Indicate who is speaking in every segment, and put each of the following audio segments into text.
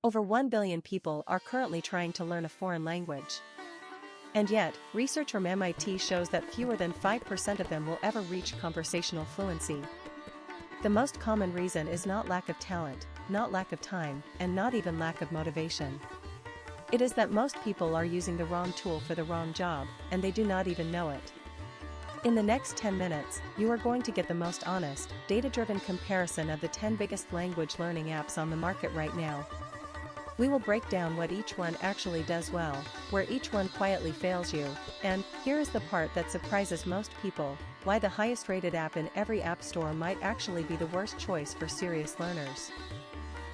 Speaker 1: Over 1 billion people are currently trying to learn a foreign language. And yet, research from MIT shows that fewer than 5% of them will ever reach conversational fluency. The most common reason is not lack of talent, not lack of time, and not even lack of motivation. It is that most people are using the wrong tool for the wrong job, and they do not even know it. In the next 10 minutes, you are going to get the most honest, data-driven comparison of the 10 biggest language learning apps on the market right now. We will break down what each one actually does well, where each one quietly fails you, and, here is the part that surprises most people, why the highest-rated app in every app store might actually be the worst choice for serious learners.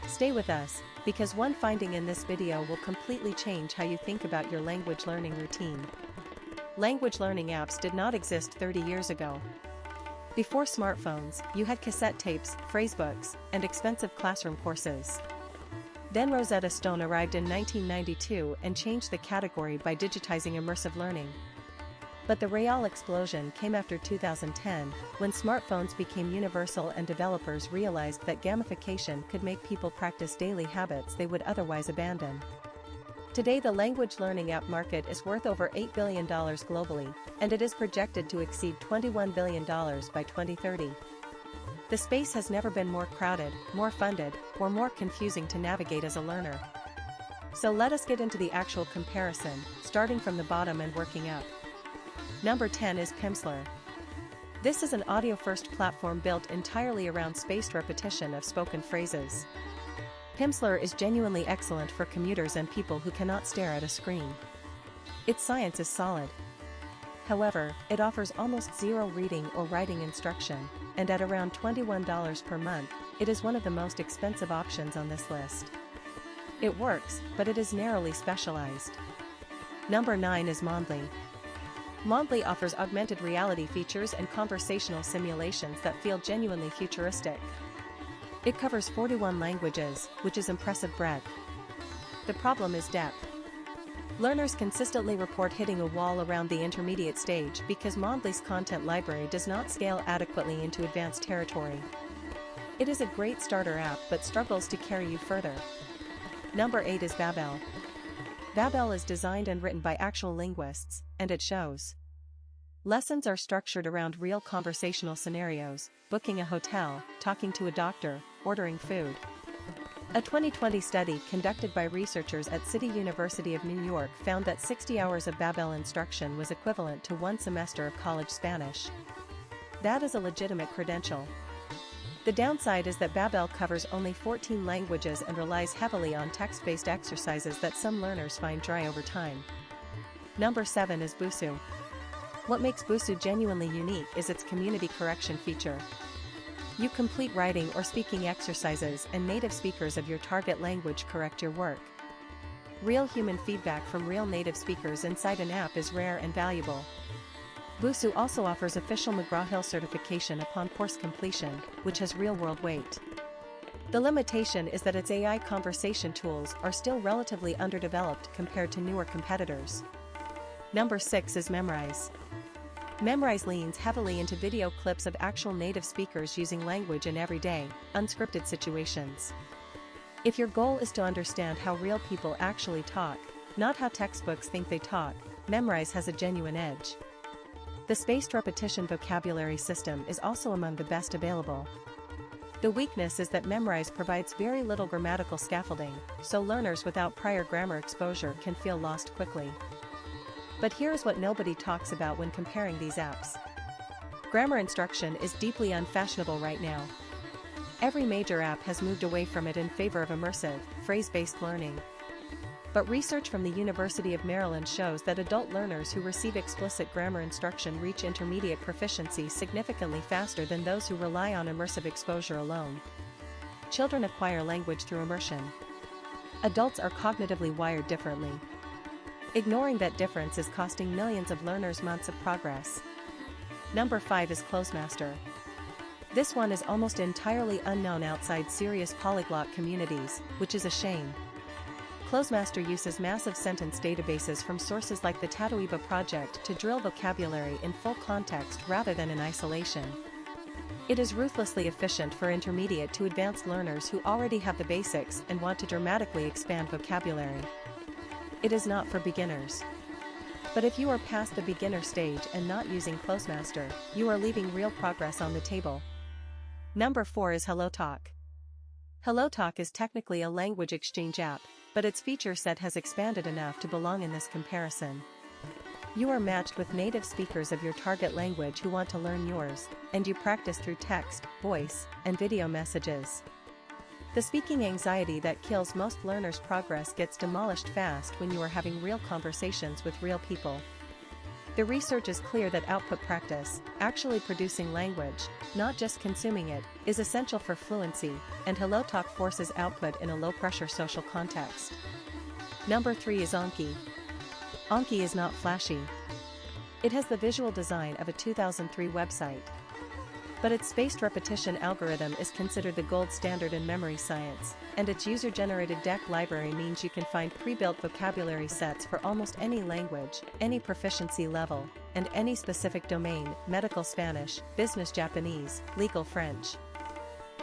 Speaker 1: Stay with us, because one finding in this video will completely change how you think about your language learning routine. Language learning apps did not exist 30 years ago. Before smartphones, you had cassette tapes, phrasebooks, and expensive classroom courses. Then Rosetta Stone arrived in 1992 and changed the category by digitizing immersive learning. But the real explosion came after 2010, when smartphones became universal and developers realized that gamification could make people practice daily habits they would otherwise abandon. Today the language learning app market is worth over $8 billion globally, and it is projected to exceed $21 billion by 2030. The space has never been more crowded, more funded, or more confusing to navigate as a learner. So let us get into the actual comparison, starting from the bottom and working up. Number 10 is Pimsleur. This is an audio-first platform built entirely around spaced repetition of spoken phrases. Pimsleur is genuinely excellent for commuters and people who cannot stare at a screen. Its science is solid. However, it offers almost zero reading or writing instruction, and at around $21 per month, it is one of the most expensive options on this list. It works, but it is narrowly specialized. Number 9 is Mondly. Mondly offers augmented reality features and conversational simulations that feel genuinely futuristic. It covers 41 languages, which is impressive breadth. The problem is depth. Learners consistently report hitting a wall around the intermediate stage because Mondly's content library does not scale adequately into advanced territory. It is a great starter app but struggles to carry you further. Number 8 is Babbel. Babbel is designed and written by actual linguists, and it shows. Lessons are structured around real conversational scenarios: booking a hotel, talking to a doctor, ordering food. A 2020 study conducted by researchers at City University of New York found that 60 hours of Babbel instruction was equivalent to 1 semester of college Spanish. That is a legitimate credential. The downside is that Babbel covers only 14 languages and relies heavily on text-based exercises that some learners find dry over time. Number 7 is Busuu. What makes Busuu genuinely unique is its community correction feature. You complete writing or speaking exercises and native speakers of your target language correct your work. Real human feedback from real native speakers inside an app is rare and valuable. Busuu also offers official McGraw-Hill certification upon course completion, which has real-world weight. The limitation is that its AI conversation tools are still relatively underdeveloped compared to newer competitors. Number 6 is Memrise. Memrise leans heavily into video clips of actual native speakers using language in everyday, unscripted situations. If your goal is to understand how real people actually talk, not how textbooks think they talk, Memrise has a genuine edge. The spaced repetition vocabulary system is also among the best available. The weakness is that Memrise provides very little grammatical scaffolding, so learners without prior grammar exposure can feel lost quickly. But here's what nobody talks about when comparing these apps. Grammar instruction is deeply unfashionable right now. Every major app has moved away from it in favor of immersive, phrase-based learning. But research from the University of Maryland shows that adult learners who receive explicit grammar instruction reach intermediate proficiency significantly faster than those who rely on immersive exposure alone. Children acquire language through immersion. Adults are cognitively wired differently. Ignoring that difference is costing millions of learners months of progress. Number 5 is Closemaster. This one is almost entirely unknown outside serious polyglot communities, which is a shame. Closemaster uses massive sentence databases from sources like the Tatoeba project to drill vocabulary in full context rather than in isolation. It is ruthlessly efficient for intermediate to advanced learners who already have the basics and want to dramatically expand vocabulary. It is not for beginners. But if you are past the beginner stage and not using Closemaster, you are leaving real progress on the table. Number 4 is HelloTalk. HelloTalk is technically a language exchange app, but its feature set has expanded enough to belong in this comparison. You are matched with native speakers of your target language who want to learn yours, and you practice through text, voice, and video messages. The speaking anxiety that kills most learners' progress gets demolished fast when you are having real conversations with real people. The research is clear that output practice, actually producing language, not just consuming it, is essential for fluency, and HelloTalk forces output in a low-pressure social context. Number 3 is Anki. Anki is not flashy. It has the visual design of a 2003 website. But its spaced repetition algorithm is considered the gold standard in memory science, and its user-generated deck library means you can find pre-built vocabulary sets for almost any language, any proficiency level, and any specific domain: medical Spanish, business Japanese, legal French.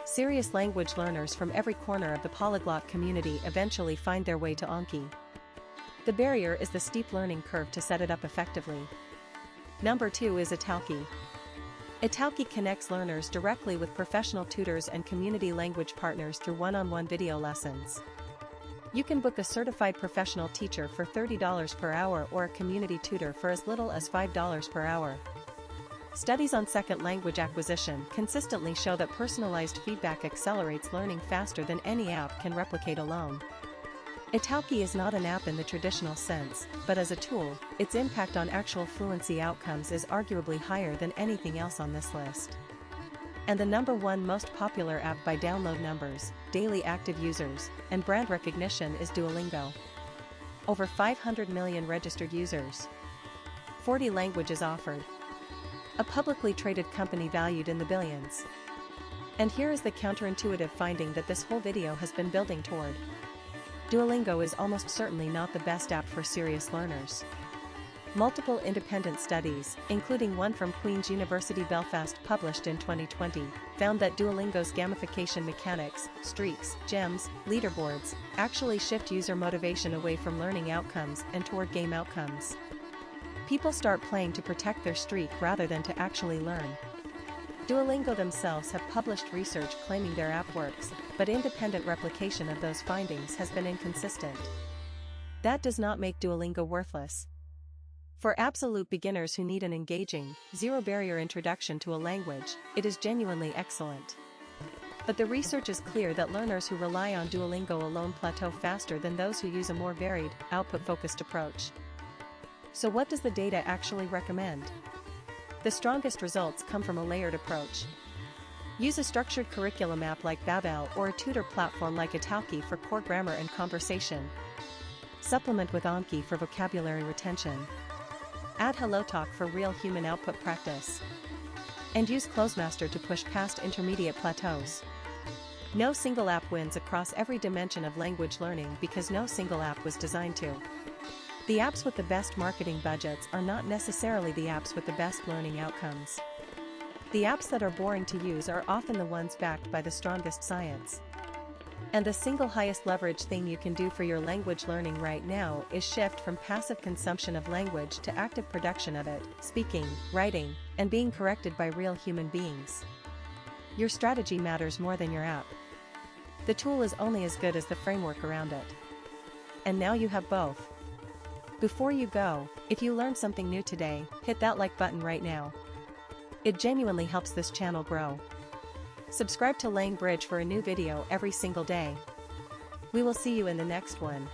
Speaker 1: Serious language learners from every corner of the polyglot community eventually find their way to Anki. The barrier is the steep learning curve to set it up effectively. Number 2 is Italki. Italki connects learners directly with professional tutors and community language partners through one-on-one video lessons. You can book a certified professional teacher for $30 per hour or a community tutor for as little as $5 per hour. Studies on second language acquisition consistently show that personalized feedback accelerates learning faster than any app can replicate alone. Italki is not an app in the traditional sense, but as a tool, its impact on actual fluency outcomes is arguably higher than anything else on this list. And the number 1 most popular app by download numbers, daily active users, and brand recognition is Duolingo. Over 500 million registered users. 40 languages offered. A publicly traded company valued in the billions. And here is the counterintuitive finding that this whole video has been building toward. Duolingo is almost certainly not the best app for serious learners. Multiple independent studies, including one from Queen's University Belfast published in 2020, found that Duolingo's gamification mechanics, streaks, gems, leaderboards, actually shift user motivation away from learning outcomes and toward game outcomes. People start playing to protect their streak rather than to actually learn. Duolingo themselves have published research claiming their app works, but independent replication of those findings has been inconsistent. That does not make Duolingo worthless. For absolute beginners who need an engaging, zero-barrier introduction to a language, it is genuinely excellent. But the research is clear that learners who rely on Duolingo alone plateau faster than those who use a more varied, output-focused approach. So what does the data actually recommend? The strongest results come from a layered approach. Use a structured curriculum app like Babbel or a tutor platform like Italki for core grammar and conversation. Supplement with Anki for vocabulary retention. Add HelloTalk for real human output practice. And use Closemaster to push past intermediate plateaus. No single app wins across every dimension of language learning because no single app was designed to. The apps with the best marketing budgets are not necessarily the apps with the best learning outcomes. The apps that are boring to use are often the ones backed by the strongest science. And the single highest leverage thing you can do for your language learning right now is shift from passive consumption of language to active production of it, speaking, writing, and being corrected by real human beings. Your strategy matters more than your app. The tool is only as good as the framework around it. And now you have both. Before you go, if you learned something new today, hit that like button right now. It genuinely helps this channel grow. Subscribe to Langbridge for a new video every single day. We will see you in the next one.